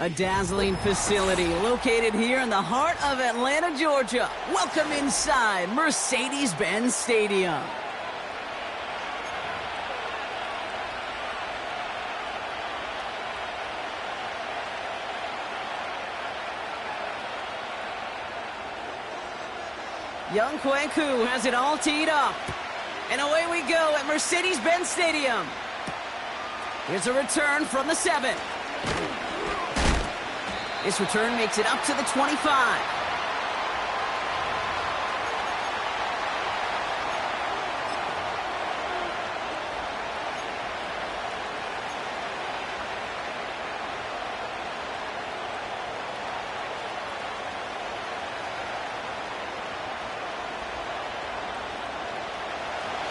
A dazzling facility located here in the heart of Atlanta, Georgia. Welcome inside Mercedes-Benz Stadium. Young Kweku has it all teed up. And away we go at Mercedes-Benz Stadium. Here's a return from the 7. This return makes it up to the 25.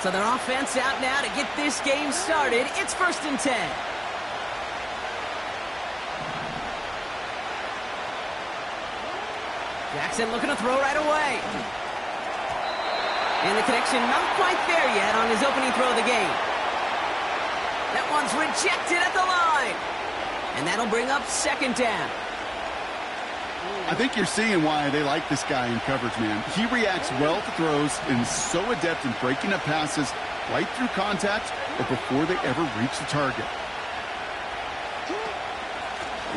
So their offense out now to get this game started. It's 1st and 10. Jackson looking to throw right away. And the connection not quite there yet on his opening throw of the game. That one's rejected at the line. And that'll bring up 2nd down. I think you're seeing why they like this guy in coverage, man. He reacts well to throws and is so adept in breaking up passes right through contact or before they ever reach the target.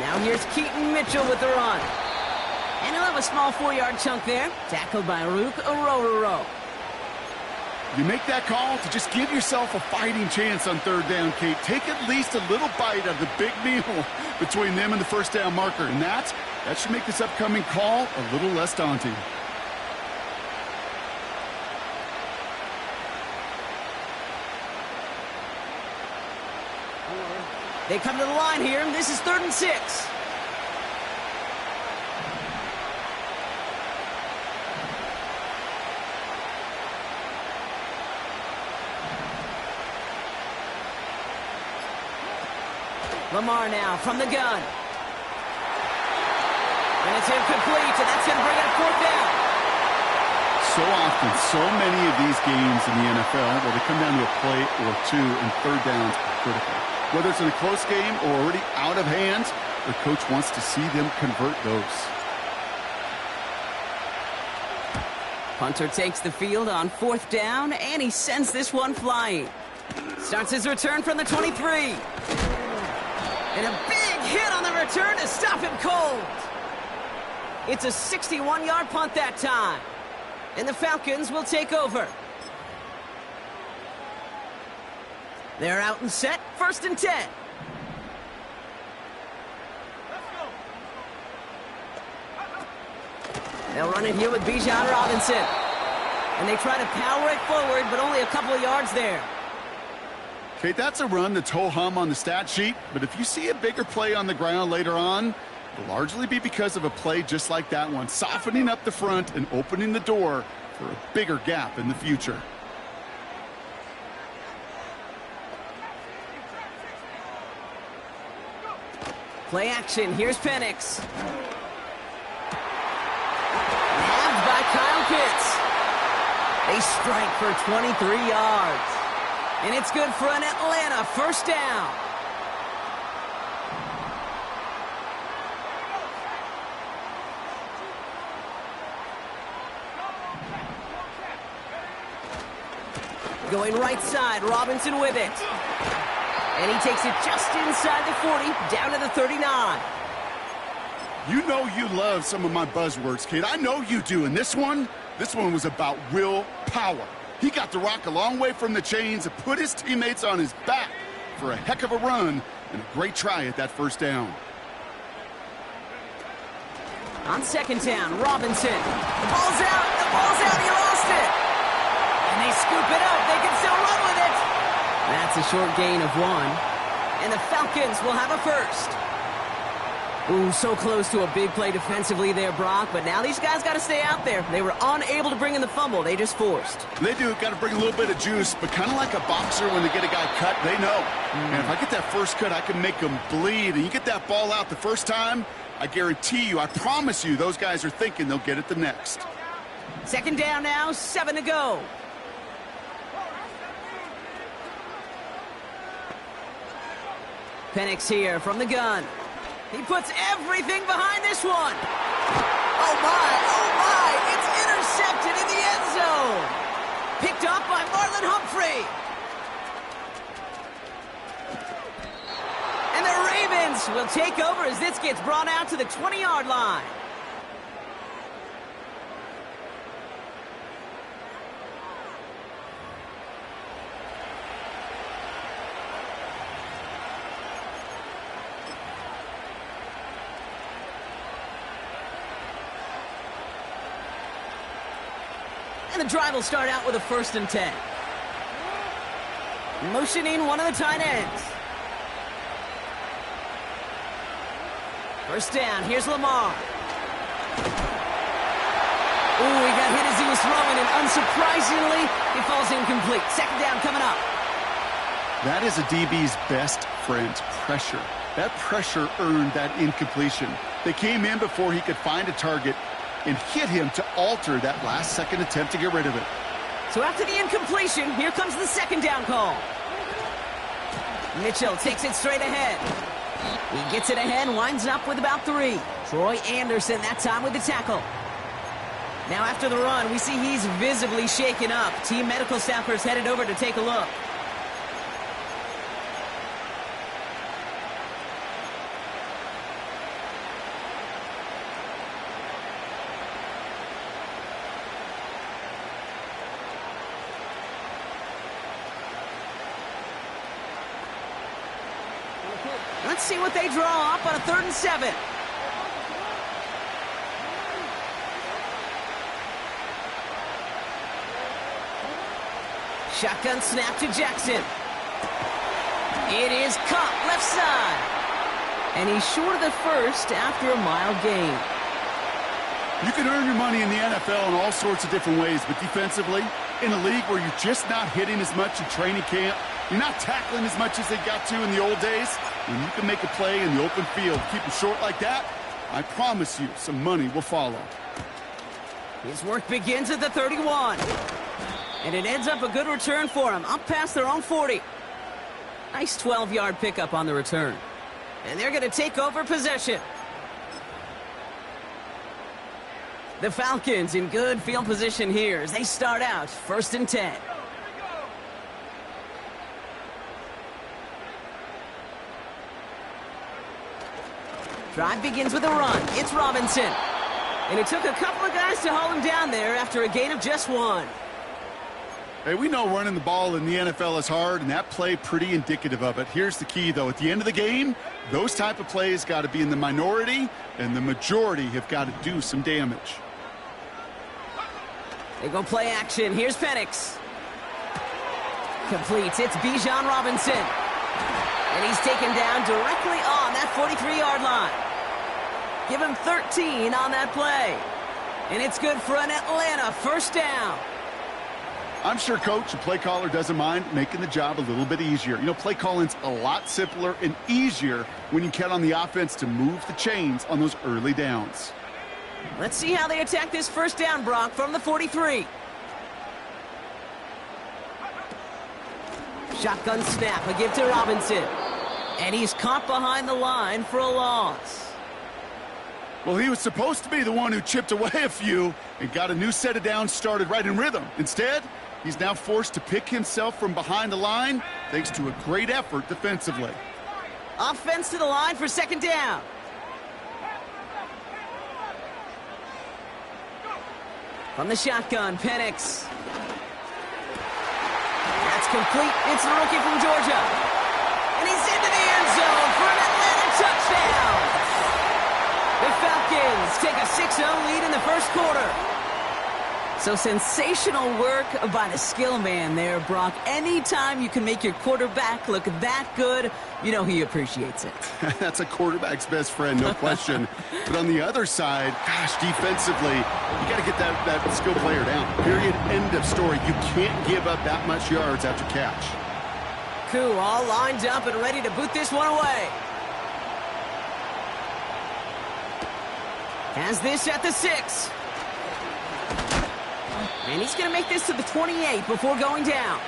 Now here's Keaton Mitchell with the run. And he'll have a small 4-yard chunk there. Tackled by Rook Orororo. You make that call to just give yourself a fighting chance on 3rd down, Kate. Take at least a little bite of the big meal between them and the 1st down marker. And that should make this upcoming call a little less daunting. They come to the line here. This is 3rd and 6. Lamar now from the gun. And it's incomplete, and that's going to bring it up 4th down. So often, so many of these games in the NFL where they come down to a play or two and 3rd downs are critical. Whether it's in a close game or already out of hand, the coach wants to see them convert those. Punter takes the field on 4th down, and he sends this one flying. Starts his return from the 23. And a big hit on the return to stop him cold. It's a 61-yard punt that time. And the Falcons will take over. They're out and set. 1st and 10. They'll run it here with Bijan Robinson. And they try to power it forward, but only a couple of yards there. Okay, that's a run that's ho-hum on the stat sheet, but if you see a bigger play on the ground later on, it'll largely be because of a play just like that one, softening up the front and opening the door for a bigger gap in the future. Play action. Here's Penix. Nabbed by Kyle Pitts. They strike for 23 yards. And it's good for an Atlanta 1st down. Going right side, Robinson with it. And he takes it just inside the 40, down to the 39. You know you love some of my buzzwords, kid. I know you do. And this one was about willpower. He got the rock a long way from the chains and put his teammates on his back for a heck of a run and a great try at that 1st down. On 2nd down, Robinson. The ball's out, he lost it. And they scoop it up, they can still run with it. That's a short gain of 1. And the Falcons will have a 1st. Ooh, so close to a big play defensively there, Brock, but now these guys got to stay out there. They were unable to bring in the fumble. They just forced. They do. Got to bring a little bit of juice, but kind of like a boxer when they get a guy cut, they know. And if I get that first cut, I can make them bleed. And you get that ball out the first time, I guarantee you, I promise you, those guys are thinking they'll get it the next. 2nd down now, 7 to go. Penix here from the gun. He puts everything behind this one. Oh my, it's intercepted in the end zone. Picked up by Marlon Humphrey. And the Ravens will take over as this gets brought out to the 20-yard line. And the drive will start out with a 1st and 10. Motioning one of the tight ends. First down, here's Lamar. Ooh, he got hit as he was throwing, and unsurprisingly, he falls incomplete. 2nd down coming up. That is a DB's best friend, pressure. That pressure earned that incompletion. They came in before he could find a target and hit him to alter that last-second attempt to get rid of it. So after the incompletion, here comes the 2nd down call. Mitchell takes it straight ahead. He gets it ahead, winds up with about 3. Troy Anderson that time with the tackle. Now after the run, we see he's visibly shaken up. Team medical staffers headed over to take a look. Let's see what they draw up on a 3rd and 7. Shotgun snap to Jackson. It is caught left side. And he's short of the first after a mile gain. You can earn your money in the NFL in all sorts of different ways, but defensively, in a league where you're just not hitting as much in training camp, you're not tackling as much as they got to in the old days, when you can make a play in the open field, keep it short like that, I promise you some money will follow. His work begins at the 31. And it ends up a good return for him, up past their own 40. Nice 12-yard pickup on the return. And they're going to take over possession. The Falcons in good field position here as they start out 1st and 10. Drive begins with a run. It's Robinson. And it took a couple of guys to haul him down there after a gain of just 1. Hey, we know running the ball in the NFL is hard, and that play pretty indicative of it. Here's the key, though. At the end of the game, those type of plays got to be in the minority, and the majority have got to do some damage. They go play action. Here's Penix. Completes. It's Bijan Robinson. And he's taken down directly on that 43-yard line. Give him 13 on that play. And it's good for an Atlanta 1st down. I'm sure coach and play caller doesn't mind making the job a little bit easier. You know, play calling's a lot simpler and easier when you count on the offense to move the chains on those early downs. Let's see how they attack this 1st down, Brock, from the 43. Shotgun snap, a give to Robinson. And he's caught behind the line for a loss. Well, he was supposed to be the one who chipped away a few and got a new set of downs started right in rhythm. Instead, he's now forced to pick himself from behind the line thanks to a great effort defensively. Offense to the line for 2nd down. From the shotgun, Penix. That's complete. It's the rookie from Georgia. And he's into the end zone for an Atlanta touchdown. The Falcons take a 6-0 lead in the 1st quarter. So sensational work by the skill man there, Brock. Anytime you can make your quarterback look that good, you know he appreciates it. That's a quarterback's best friend, no question. But on the other side, gosh, defensively, you got to get that skill player down. Period, end of story. You can't give up that much yards after catch. Koo all lined up and ready to boot this one away. Has this at the 6. And he's going to make this to the 28 before going down.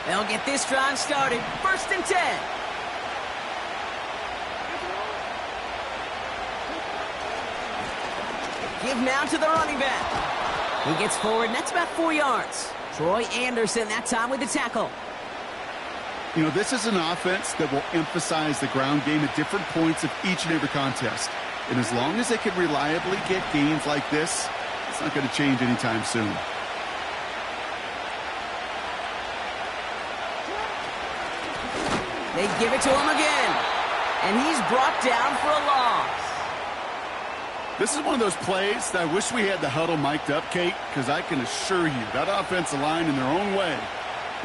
They'll get this drive started. 1st and 10. Give now to the running back. He gets forward, and that's about 4 yards. Troy Anderson that time with the tackle. You know, this is an offense that will emphasize the ground game at different points of each and every contest. And as long as they can reliably get gains like this, it's not going to change anytime soon. They give it to him again. And he's brought down for a loss. This is one of those plays that I wish we had the huddle mic'd up, Kate, because I can assure you that offensive line in their own way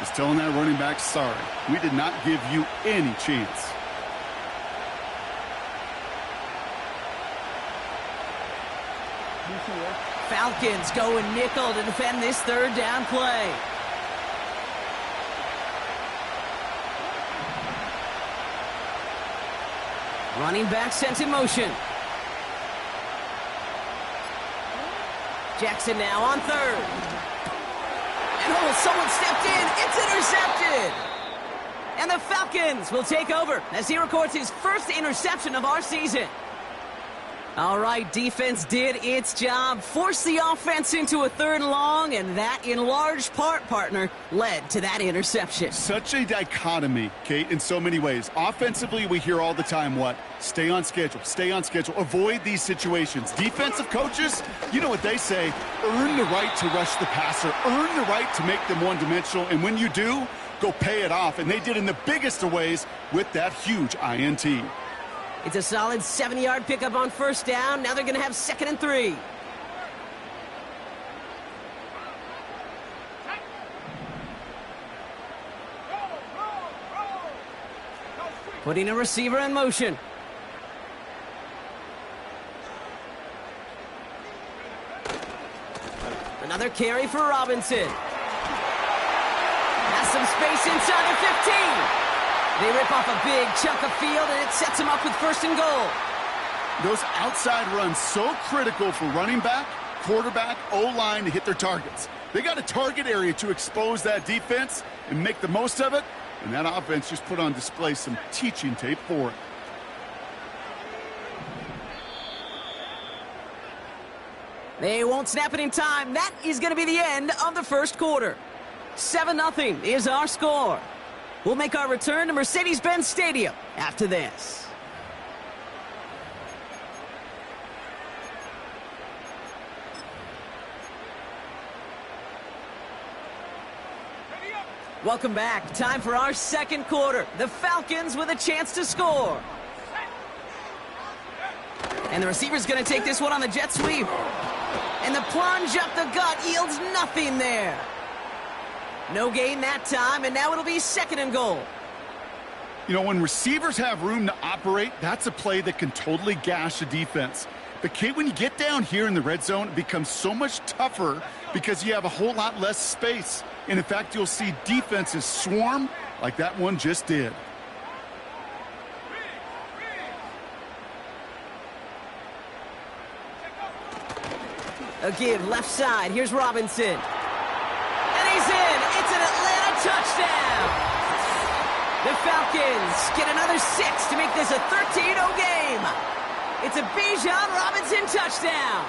is telling that running back, sorry, we did not give you any chance. Falcons going nickel to defend this 3rd down play. Running back sent in motion. Jackson now on 3rd. And someone stepped in. It's intercepted. And the Falcons will take over as he records his 1st interception of our season. All right, defense did its job, forced the offense into a 3rd and long, and that, in large part, partner, led to that interception. Such a dichotomy, Kate, in so many ways. Offensively, we hear all the time what? Stay on schedule, avoid these situations. Defensive coaches, you know what they say, earn the right to rush the passer, earn the right to make them one-dimensional, and when you do, go pay it off. And they did in the biggest of ways with that huge INT. It's a solid 7-yard pickup on 1st down. Now they're going to have 2nd and 3. Putting a receiver in motion. Another carry for Robinson. Has some space inside the 15. They rip off a big chunk of field, and it sets them up with 1st and goal. Those outside runs so critical for running back, quarterback, O-line to hit their targets. They got a target area to expose that defense and make the most of it, and that offense just put on display some teaching tape for it. They won't snap it in time. That is going to be the end of the 1st quarter. 7-0 is our score. We'll make our return to Mercedes-Benz Stadium after this. Welcome back. Time for our 2nd quarter. The Falcons with a chance to score. And the receiver's going to take this one on the jet sweep. And the plunge up the gut yields nothing there. No gain that time, and now it'll be 2nd and goal. You know, when receivers have room to operate, that's a play that can totally gash a defense. But, Kate, when you get down here in the red zone, it becomes so much tougher because you have a whole lot less space. And, in fact, you'll see defenses swarm like that one just did. A give left side. Here's Robinson. And he's in. It's an Atlanta touchdown. The Falcons get another 6 to make this a 13-0 game. It's a Bijan Robinson touchdown.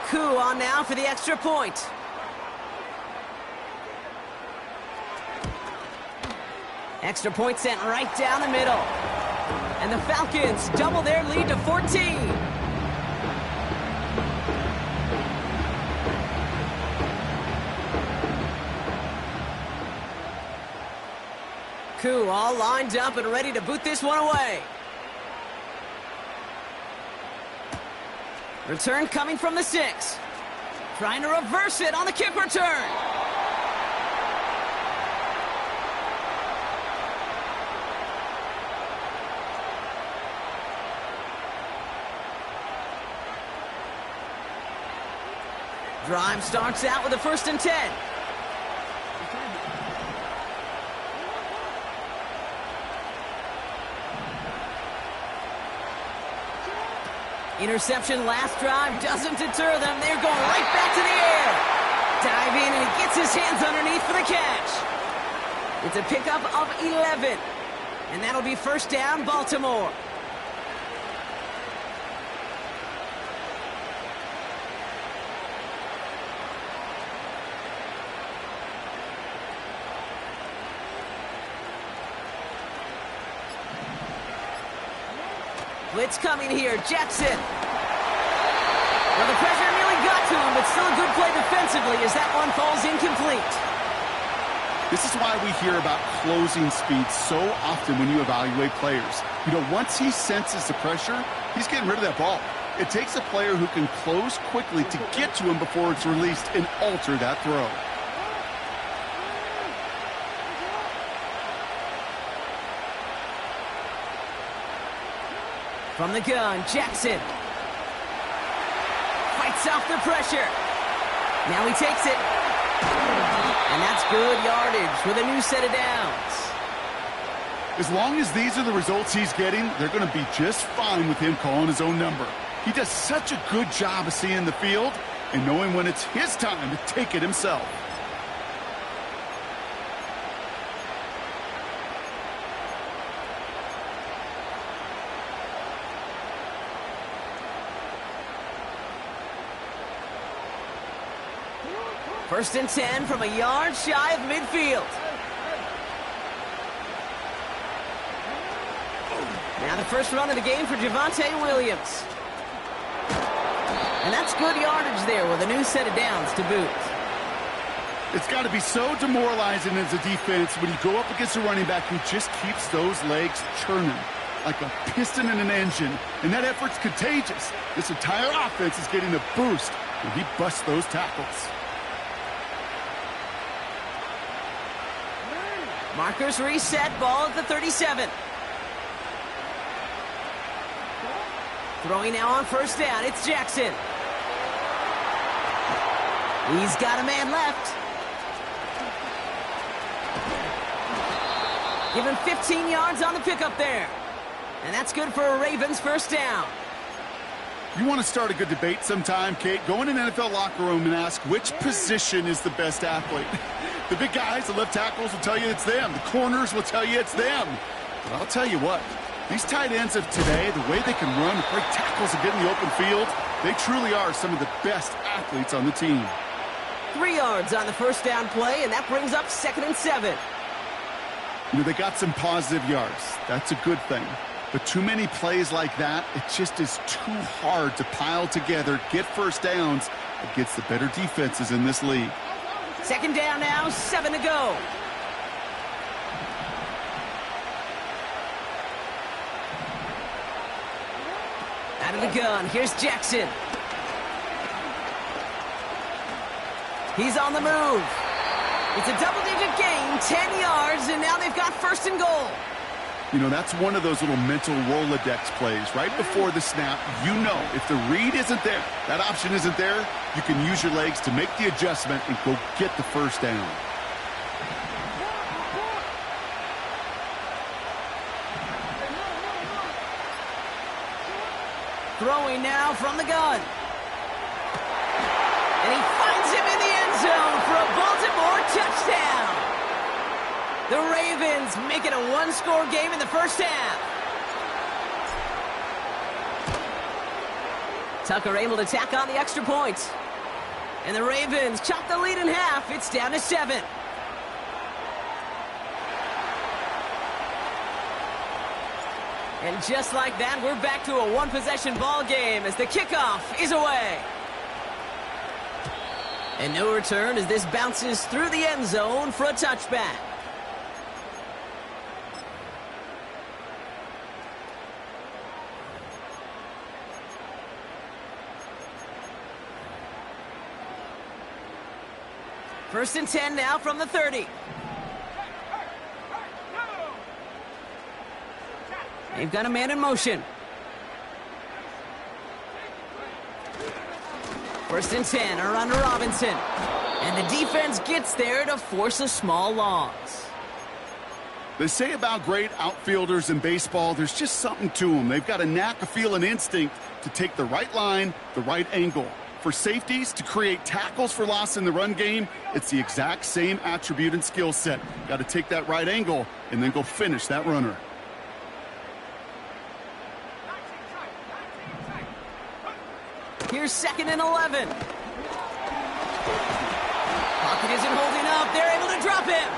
Koo on now for the extra point. Extra point sent right down the middle. And the Falcons double their lead to 14. Koo all lined up and ready to boot this one away. Return coming from the 6. Trying to reverse it on the kick return. Drive starts out with a 1st and 10. Interception last drive doesn't deter them. They're going right back to the air. Dive in, and he gets his hands underneath for the catch. It's a pickup of 11. And that'll be first down, Baltimore. Blitz coming here, Jackson. Well, the pressure nearly got to him, but still a good play defensively as that one falls incomplete. This is why we hear about closing speed so often when you evaluate players. You know, once he senses the pressure, he's getting rid of that ball. It takes a player who can close quickly to get to him before it's released and alter that throw. From the gun, Jackson. Fights off the pressure. Now he takes it. And that's good yardage with a new set of downs. As long as these are the results he's getting, they're going to be just fine with him calling his own number. He does such a good job of seeing the field and knowing when it's his time to take it himself. First and 10 from a yard shy of midfield. Now the first run of the game for Javonte Williams. And that's good yardage there with a new set of downs to boot. It's got to be so demoralizing as a defense when you go up against a running back who just keeps those legs churning like a piston in an engine. And that effort's contagious. This entire offense is getting a boost when he busts those tackles. Markers reset, ball at the 37. Throwing now on first down, it's Jackson. He's got a man left. Give him 15 yards on the pickup there. And that's good for a Ravens first down. You want to start a good debate sometime, Kate? Go in an NFL locker room and ask which position is the best athlete. The big guys, the left tackles will tell you it's them. The corners will tell you it's them. But I'll tell you what, these tight ends of today, the way they can run, break tackles and get in the open field, they truly are some of the best athletes on the team. 3 yards on the first down play, and that brings up 2nd and 7. You know, they got some positive yards. That's a good thing. But too many plays like that, it just is too hard to pile together, get first downs against the better defenses in this league. 2nd down now, 7 to go. Out of the gun, here's Jackson. He's on the move. It's a double-digit gain, 10 yards, and now they've got 1st and goal. You know, that's one of those little mental Rolodex plays. Right before the snap, you know if the read isn't there, that option isn't there, you can use your legs to make the adjustment and go get the first down. Throwing now from the gun. And he finds him in the end zone for a Baltimore touchdown. The Ravens make it a one-score game in the first half. Tucker able to tack on the extra point. And the Ravens chop the lead in half. It's down to 7. And just like that, we're back to a one-possession ball game as the kickoff is away. And no return as this bounces through the end zone for a touchback. First and 10 now from the 30. They've got a man in motion. First and 10 are under Robinson. And the defense gets there to force a small loss. They say about great outfielders in baseball, there's just something to them. They've got a knack, a feel, an instinct to take the right line, the right angle. for safeties to create tackles for loss in the run game. It's the exact same attribute and skill set. Got to take that right angle and then go finish that runner. Here's 2nd and 11. Pocket isn't holding up. They're able to drop him.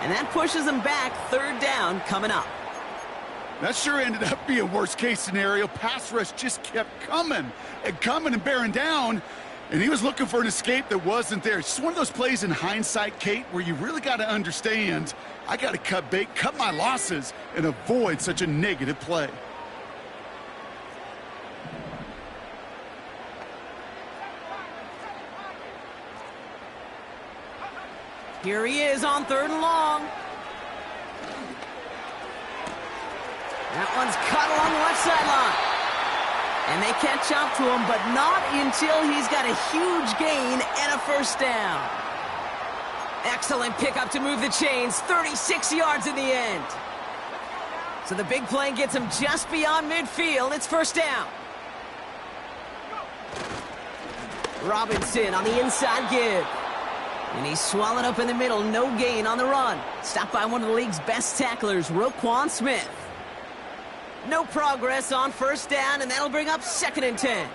And that pushes them back. 3rd down coming up. That sure ended up being worst-case scenario. Pass rush just kept coming and bearing down, and he was looking for an escape that wasn't there. It's just one of those plays in hindsight, Kate, where you really got to understand, I got to cut bait, cut my losses, and avoid such a negative play. Here he is on 3rd and long. That one's cut along the left sideline. And they catch up to him, but not until he's got a huge gain and a 1st down. Excellent pickup to move the chains. 36 yards in the end. So the big play gets him just beyond midfield. It's 1st down. Robinson on the inside give. And he's swallowed up in the middle. No gain on the run. Stopped by one of the league's best tacklers, Roquan Smith. No progress on 1st down, and that'll bring up 2nd and 10.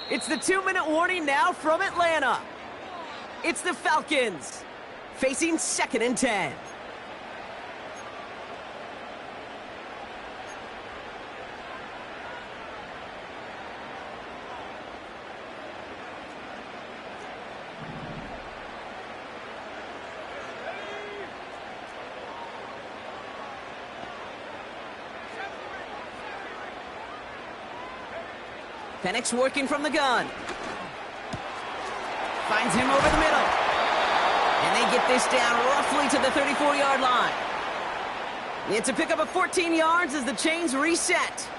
It's the 2-minute warning now from Atlanta. It's the Falcons facing 2nd and 10. Penix working from the gun. Finds him over the middle. And they get this down roughly to the 34-yard line. It's a pickup of 14 yards as the chains reset.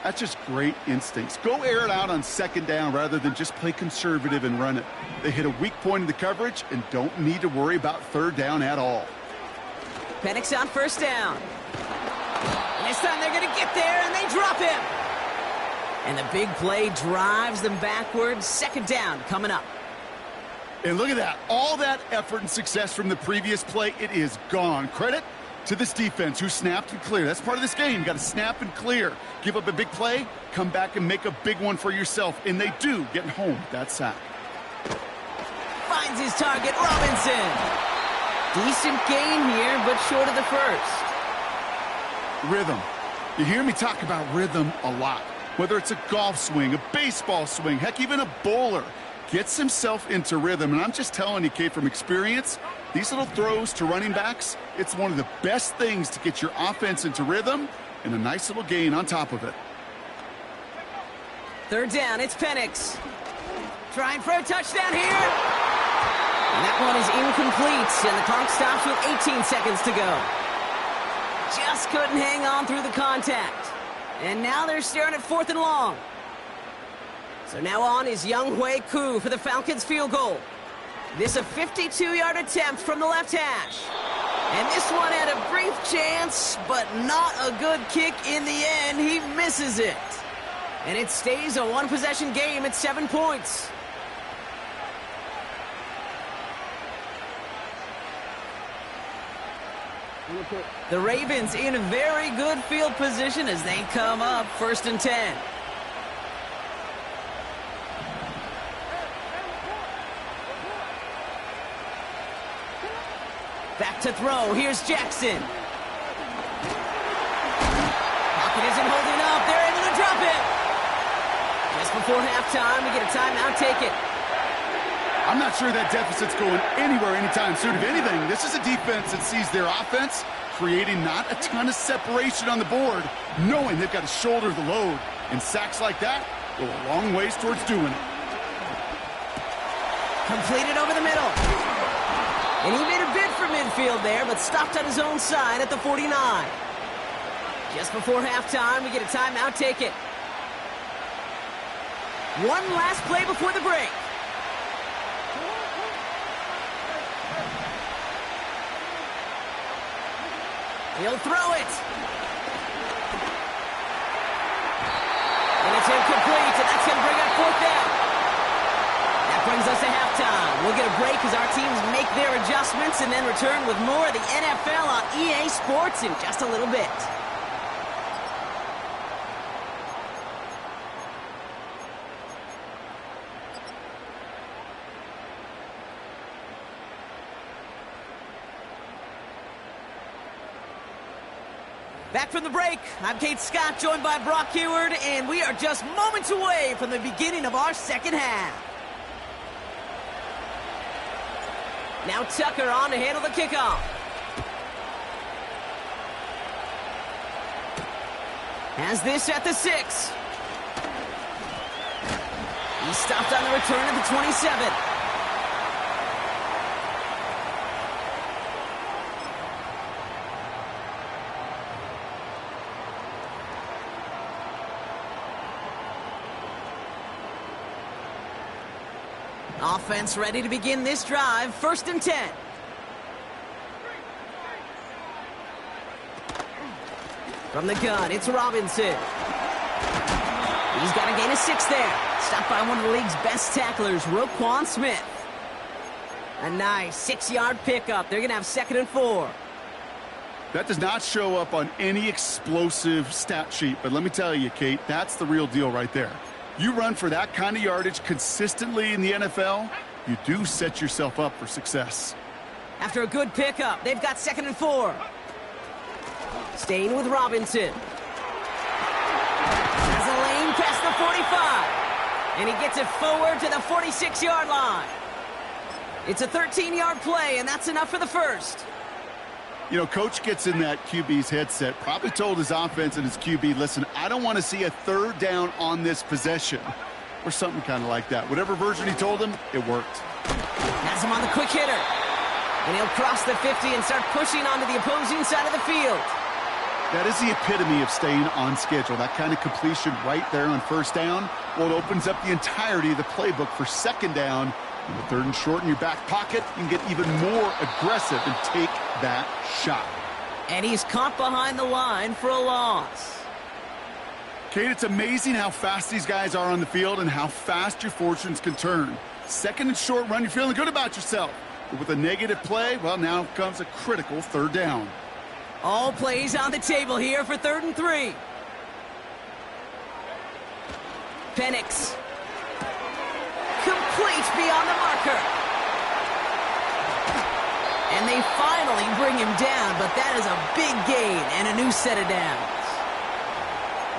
That's just great instincts. Go air it out on 2nd down rather than just play conservative and run it. They hit a weak point in the coverage and don't need to worry about 3rd down at all. Penix on 1st down. And this time they're going to get there, and they drop him. And the big play drives them backwards. 2nd down coming up. And look at that. All that effort and success from the previous play, it is gone. Credit to this defense who snapped and cleared. That's part of this game. You got to snap and clear. Give up a big play, come back and make a big one for yourself. And they do, getting home with that sack. Finds his target, Robinson. Decent gain here, but short of the 1st. Rhythm. You hear me talk about rhythm a lot. Whether it's a golf swing, a baseball swing, heck, even a bowler gets himself into rhythm. And I'm just telling you, Kate, from experience, these little throws to running backs, it's one of the best things to get your offense into rhythm and a nice little gain on top of it. 3rd down, it's Penix. Trying for a touchdown here. And that one is incomplete, and the clock stops with 18 seconds to go. Just couldn't hang on through the contact. And now they're staring at 4th and long. So now on is Younghoe Koo for the Falcons field goal. This a 52-yard attempt from the left hash. And this one had a brief chance, but not a good kick in the end. He misses it. And it stays a 1-possession game at 7 points. The Ravens in a very good field position as they come up 1st and 10. Back to throw. Here's Jackson. Pocket isn't holding up. They're able to drop it. Just before halftime, we get a timeout. Take it. I'm not sure that deficit's going anywhere anytime soon. If anything, this is a defense that sees their offense creating not a ton of separation on the board, knowing they've got to shoulder the load. And sacks like that go a long ways towards doing it. Completed over the middle. And he made a bid for midfield there, but stopped on his own side at the 49. Just before halftime, we get a timeout. Take it. One last play before the break. He'll throw it. incomplete, and that's going to bring up fourth down. That brings us to halftime. We'll get a break as our teams make their adjustments and then return with more of the NFL on EA Sports in just a little bit. Back from the break, I'm Kate Scott, joined by Brock Heward, and we are just moments away from the beginning of our second half. Now Tucker on to handle the kickoff. Has this at the 6. He stopped on the return at the 27. Offense ready to begin this drive. 1st and 10. From the gun, it's Robinson. He's got a gain of 6 there. Stopped by one of the league's best tacklers, Roquan Smith. A nice 6-yard pickup. They're going to have 2nd and 4. That does not show up on any explosive stat sheet, but let me tell you, Kate, that's the real deal right there. You run for that kind of yardage consistently in the NFL, you do set yourself up for success. After a good pickup, they've got 2nd and 4. Staying with Robinson. Has a lane past the 45. And he gets it forward to the 46-yard line. It's a 13-yard play, and that's enough for the first. You know, Coach gets in that QB's headset, probably told his offense and his QB, listen, I don't want to see a 3rd down on this possession. Or something kind of like that. Whatever version he told him, it worked. Has him on the quick hitter. And he'll cross the 50 and start pushing onto the opposing side of the field. That is the epitome of staying on schedule. That kind of completion right there on 1st down. Well, it opens up the entirety of the playbook for 2nd down. With 3rd and short in your back pocket, you can get even more aggressive and take that shot. And he's caught behind the line for a loss. Kate, it's amazing how fast these guys are on the field and how fast your fortunes can turn. 2nd and short run, you're feeling good about yourself. But with a negative play, well, now comes a critical 3rd down. All plays on the table here for 3rd and 3. Penix. Complete beyond the marker. And they finally bring him down, but that is a big gain and a new set of downs.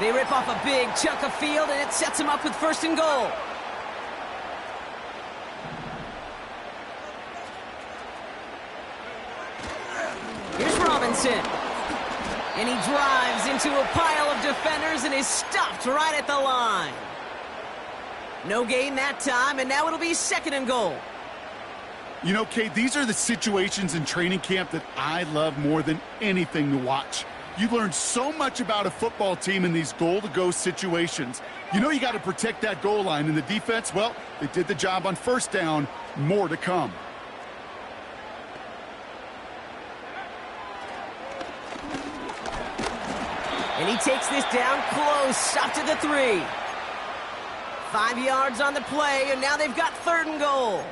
They rip off a big chunk of field, and it sets him up with 1st and goal. Here's Robinson. And he drives into a pile of defenders and is stopped right at the line. No gain that time, and now it'll be 2nd and goal. You know, Kate, these are the situations in training camp that I love more than anything to watch. You learn so much about a football team in these goal-to-go situations. You know you got to protect that goal line, and the defense, well, they did the job on 1st down. More to come. And he takes this down close, stopped at the 3. 5 yards on the play, and now they've got 3rd and goal.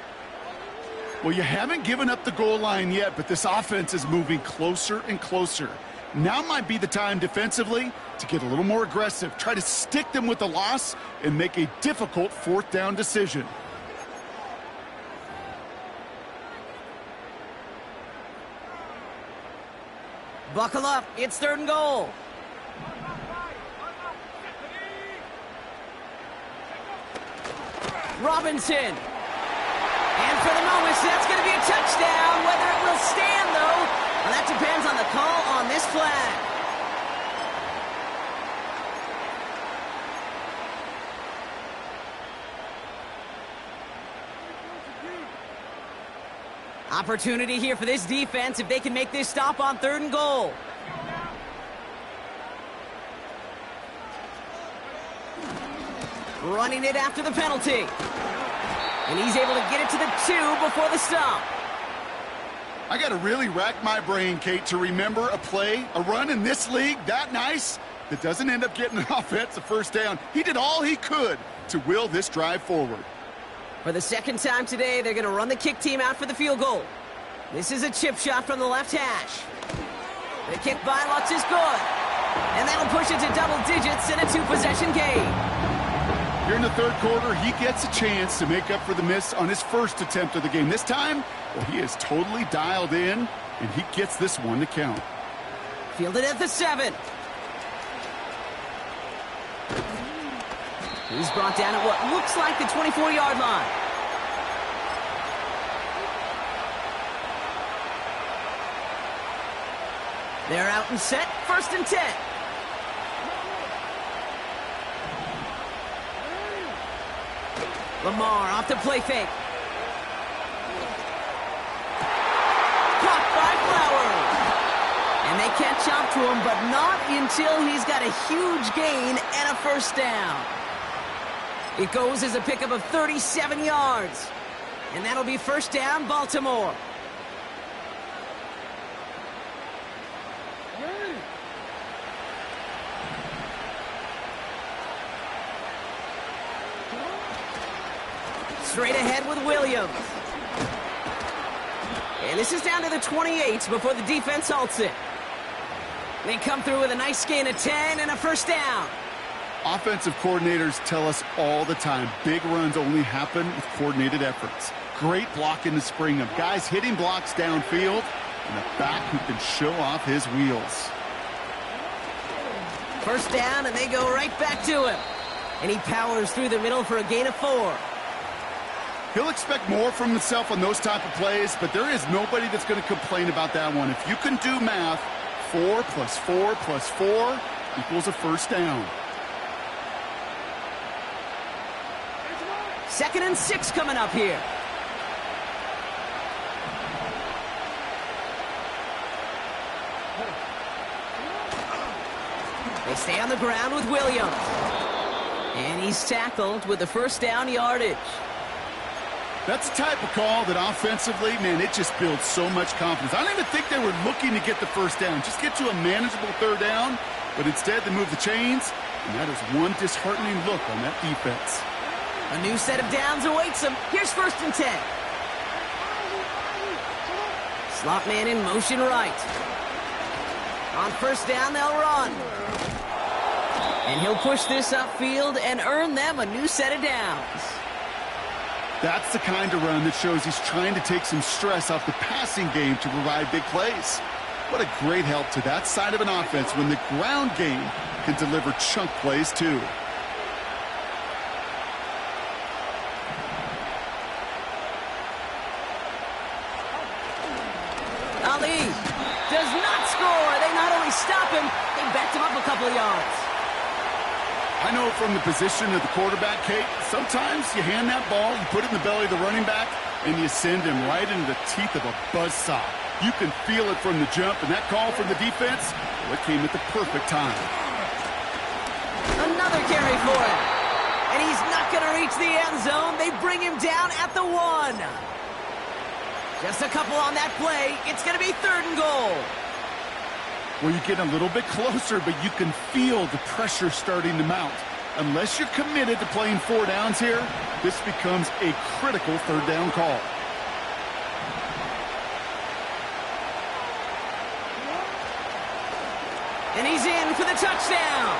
Well, you haven't given up the goal line yet, but this offense is moving closer and closer. Now might be the time defensively to get a little more aggressive, try to stick them with the loss, and make a difficult 4th down decision. Buckle up, it's 3rd and goal. Robinson. And for the moment, that's going to be a touchdown. Whether it will stand, though, well, that depends on the call on this flag. Opportunity here for this defense if they can make this stop on 3rd and goal. Running it after the penalty. And he's able to get it to the 2 before the stop. I got to really rack my brain, Kate, to remember a play, a run in this league that nice. that doesn't end up getting an offensive first down. He did all he could to will this drive forward. For the second time today, they're going to run the kick team out for the field goal. This is a chip shot from the left hash. The kick by Lutz is good. And that'll push it to double digits in a two-possession game. Here in the third quarter, he gets a chance to make up for the miss on his first attempt of the game. This time, well, he is totally dialed in, and he gets this one to count. Fielded at the 7. He's brought down at what looks like the 24-yard line. They're out and set, 1st and 10. Lamar off the play fake. Caught by Flowers. And they catch up to him, but not until he's got a huge gain and a first down. It goes as a pickup of 37 yards. And that'll be first down, Baltimore. Straight ahead with Williams. And this is down to the 28 before the defense halts it. They come through with a nice gain of 10 and a first down. Offensive coordinators tell us all the time, big runs only happen with coordinated efforts. Great blocking to spring them. Guys hitting blocks downfield, and a back who can show off his wheels. First down, and they go right back to him. And he powers through the middle for a gain of 4. He'll expect more from himself on those type of plays, but there is nobody that's going to complain about that one. If you can do math, 4 plus 4 plus 4 equals a first down. 2nd and 6 coming up here. They stay on the ground with Williams. And he's tackled with the first down yardage. That's the type of call that offensively, man, it just builds so much confidence. I don't even think they were looking to get the first down. Just get to a manageable third down, but instead they move the chains, and that is one disheartening look on that defense. A new set of downs awaits them. Here's 1st and 10. Slot man in motion right. On first down, they'll run. And he'll push this upfield and earn them a new set of downs. That's the kind of run that shows he's trying to take some stress off the passing game to provide big plays. What a great help to that side of an offense when the ground game can deliver chunk plays too. Ali does not score. They not only stop him, they backed him up a couple of yards. I know from the position of the quarterback, Kate, sometimes you hand that ball, you put it in the belly of the running back, and you send him right into the teeth of a buzzsaw. You can feel it from the jump, and that call from the defense, well, it came at the perfect time. Another carry for him. And he's not going to reach the end zone. They bring him down at the 1. Just a couple on that play. It's going to be 3rd and goal. Well, you get a little bit closer, but you can feel the pressure starting to mount. Unless you're committed to playing 4 downs here, this becomes a critical third down call. And he's in for the touchdown.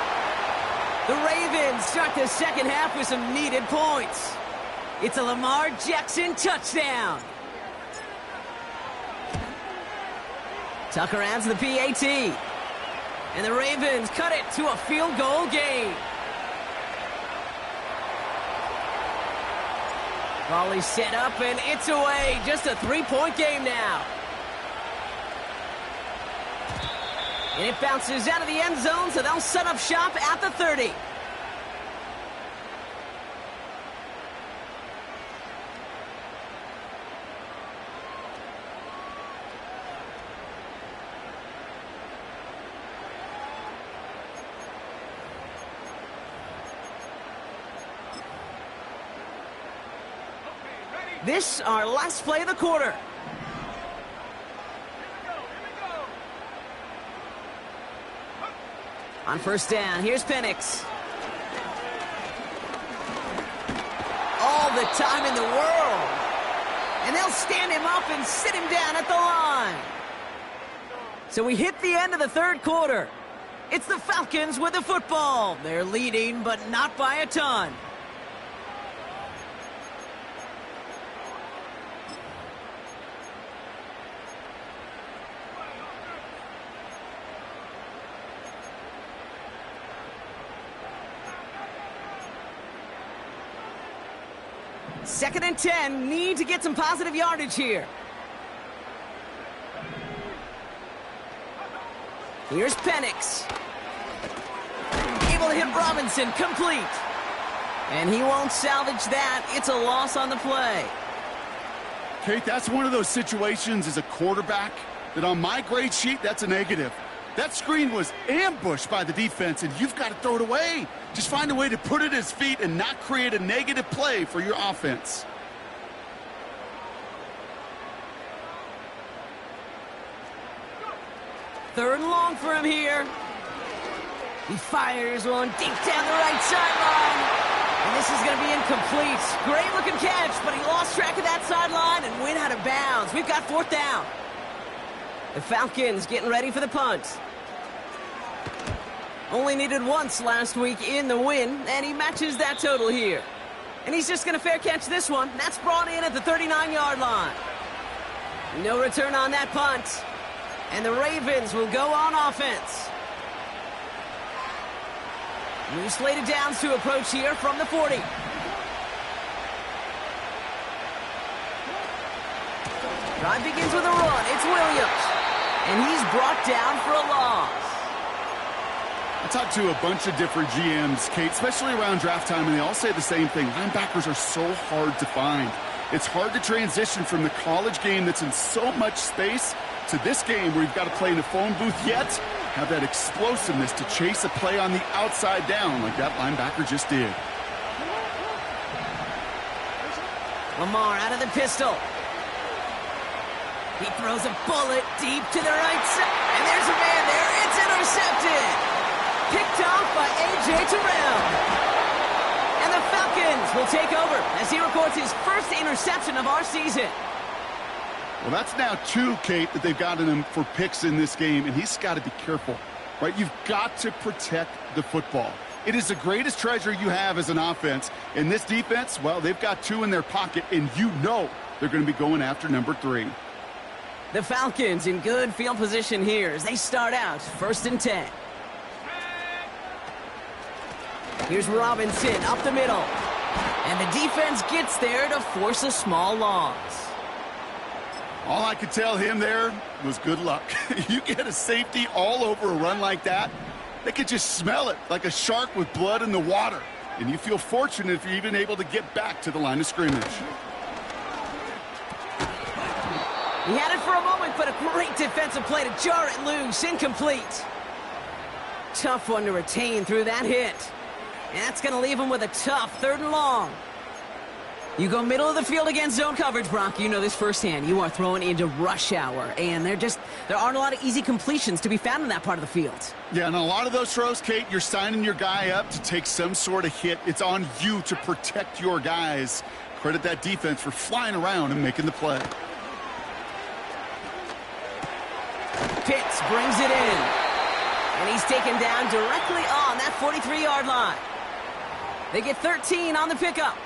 The Ravens start the second half with some needed points. It's a Lamar Jackson touchdown. Tucker adds the PAT. And the Ravens cut it to a field goal game. Volley set up, and it's away. Just a 3-point game now. And it bounces out of the end zone, so they'll set up shop at the 30. This, our last play of the quarter. On first down, here's Penix. All the time in the world. And they'll stand him up and sit him down at the line. So we hit the end of the third quarter. It's the Falcons with the football. They're leading, but not by a ton. Second and 10, need to get some positive yardage here. Here's Penix. Able to hit Robinson, complete. And he won't salvage that. It's a loss on the play. Kate, that's one of those situations as a quarterback that on my grade sheet, that's a negative. That screen was ambushed by the defense, and you've got to throw it away. Just find a way to put it at his feet and not create a negative play for your offense. Third and long for him here. He fires one deep down the right sideline. And this is going to be incomplete. Great looking catch, but he lost track of that sideline and went out of bounds. We've got fourth down. The Falcons getting ready for the punt. Only needed once last week in the win, and he matches that total here. And he's just going to fair catch this one. That's brought in at the 39-yard line. No return on that punt. And the Ravens will go on offense. New slated downs to approach here from the 40. Drive begins with a run. It's Williams. And he's brought down for a loss. I talked to a bunch of different GMs, Kate, especially around draft time, and they all say the same thing. Linebackers are so hard to find. It's hard to transition from the college game that's in so much space to this game where you've got to play in a phone booth yet have that explosiveness to chase a play on the outside down like that linebacker just did. Lamar out of the pistol. He throws a bullet deep to the right side. And there's a man there. It's intercepted. Picked off by A.J. Terrell. And the Falcons will take over as he records his first interception of our season. Well, that's now 2, Kate, that they've gotten him for picks in this game, and he's got to be careful, right? You've got to protect the football. It is the greatest treasure you have as an offense. And this defense, well, they've got 2 in their pocket, and you know they're going to be going after number 3. The Falcons in good field position here as they start out first and 10. Here's Robinson up the middle. And the defense gets there to force a small loss. All I could tell him there was good luck. You get a safety all over a run like that, they could just smell it like a shark with blood in the water. And you feel fortunate if you're even able to get back to the line of scrimmage. He had it for a moment, but a great defensive play to jar it loose. Incomplete. Tough one to retain through that hit. And that's going to leave him with a tough third and long. You go middle of the field against zone coverage, Brock. You know this firsthand. You are throwing into rush hour, and there aren't a lot of easy completions to be found in that part of the field. Yeah, and a lot of those throws, Kate, you're signing your guy up to take some sort of hit. It's on you to protect your guys. Credit that defense for flying around and making the play. Pitts brings it in. And he's taken down directly on that 43-yard line. They get 13 on the pickup.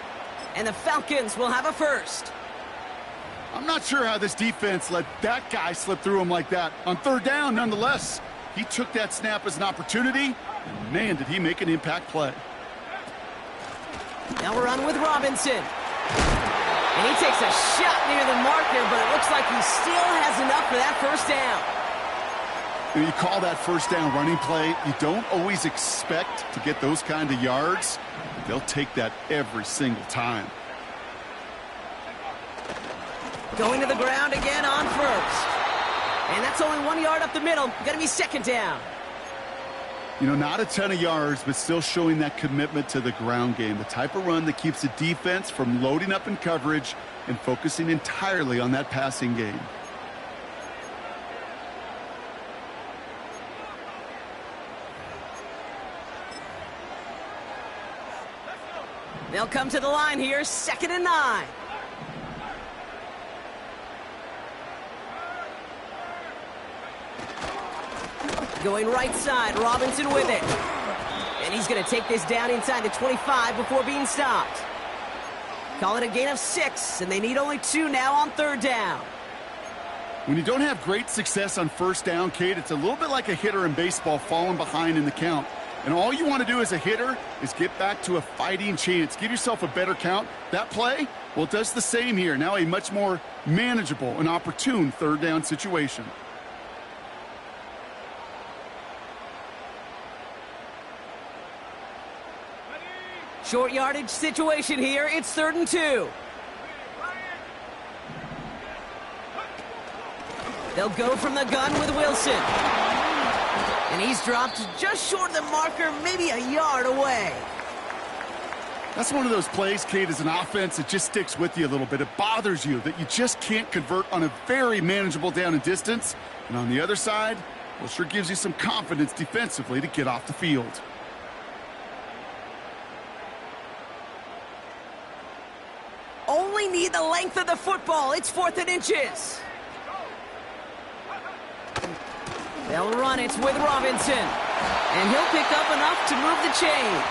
And the Falcons will have a first. I'm not sure how this defense let that guy slip through him like that. On third down, nonetheless, he took that snap as an opportunity, and man, did he make an impact play. Now we're on with Robinson. And he takes a shot near the marker, but it looks like he still has enough for that first down. When you call that first down running play, you don't always expect to get those kind of yards. They'll take that every single time. Going to the ground again on first. And that's only 1 yard up the middle. Going to be second down. You know, not a ton of yards, but still showing that commitment to the ground game. The type of run that keeps the defense from loading up in coverage and focusing entirely on that passing game. They'll come to the line here, 2nd and 9. Going right side, Robinson with it. And he's going to take this down inside the 25 before being stopped. Call it a gain of 6, and they need only 2 now on 3rd down. When you don't have great success on 1st down, Kate, it's a little bit like a hitter in baseball falling behind in the count. And all you want to do as a hitter is get back to a fighting chance. Give yourself a better count. That play, well, it does the same here. Now a much more manageable and opportune 3rd down situation. Short yardage situation here. It's 3rd and 2. They'll go from the gun with Wilson. And he's dropped just short of the marker, maybe a yard away. That's one of those plays, Kate, as an offense, it just sticks with you a little bit. It bothers you that you just can't convert on a very manageable down and distance. And on the other side, well, sure gives you some confidence defensively to get off the field. Only need the length of the football. It's 4th and inches. They'll run it with Robinson. And he'll pick up enough to move the chains.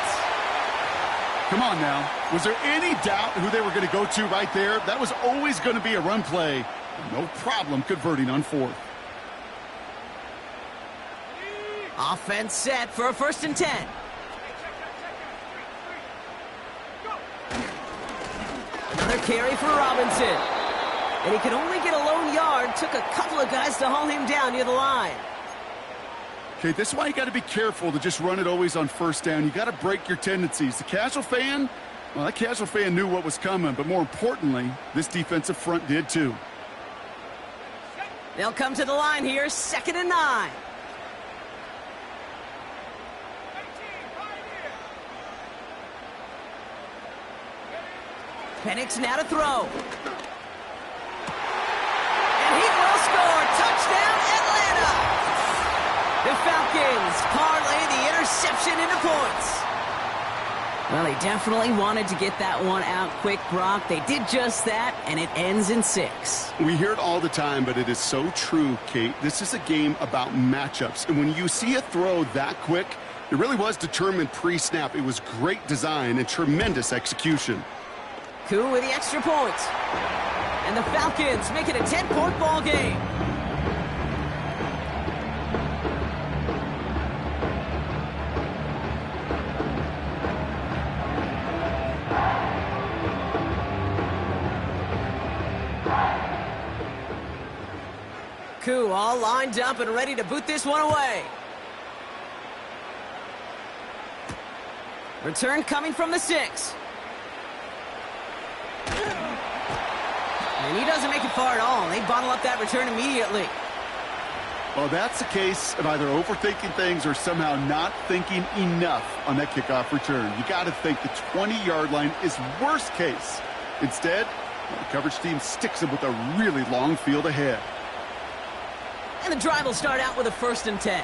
Come on now. Was there any doubt who they were going to go to right there? That was always going to be a run play. No problem converting on 4th. Offense set for a 1st and 10. Another carry for Robinson. And he could only get a lone yard. Took a couple of guys to haul him down near the line. Okay, this is why you got to be careful to just run it always on 1st down. You got to break your tendencies. The casual fan, well, that casual fan knew what was coming, but more importantly, this defensive front did too. They'll come to the line here, 2nd and 9. Penix now to throw. And he will score. Touchdown, Atlanta. The Falcons parlay the interception into points. Well, they definitely wanted to get that one out quick, Brock. They did just that, and it ends in 6. We hear it all the time, but it is so true, Kate. This is a game about matchups. And when you see a throw that quick, it really was determined pre-snap. It was great design and tremendous execution. Koo with the extra point. And the Falcons make it a 10-point ball game. Koo all lined up and ready to boot this one away. Return coming from the 6. And he doesn't make it far at all. They bottle up that return immediately. Well, that's a case of either overthinking things or somehow not thinking enough on that kickoff return. You got to think the 20-yard line is worst case. Instead, the coverage team sticks them with a really long field ahead. And the drive will start out with a 1st and 10.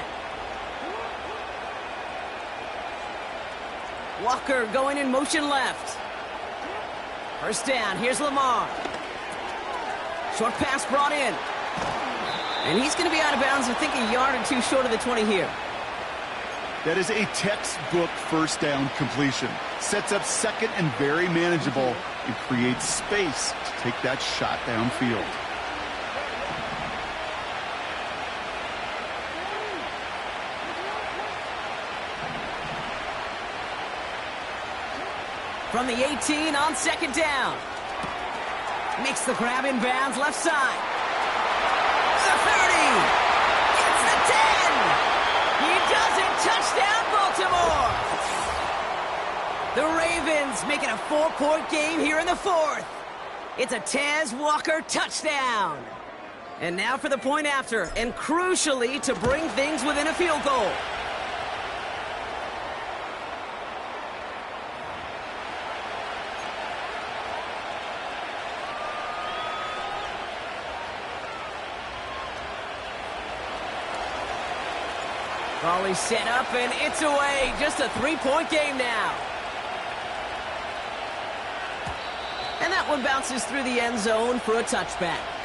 Walker going in motion left. 1st down. Here's Lamar. Short pass brought in. And he's going to be out of bounds, I think, a yard or 2 short of the 20 here. That is a textbook 1st down completion. Sets up 2nd and very manageable and creates space to take that shot downfield. From the 18 on 2nd down. Makes the grab in bounds left side. The 30. Gets the 10. He does it. Touchdown, Baltimore. The Ravens make it a 4-point game here in the 4th. It's a Tez Walker touchdown. And now for the point after, and crucially to bring things within a field goal. Volley set up, and it's away. Just a 3-point game now. And that one bounces through the end zone for a touchback.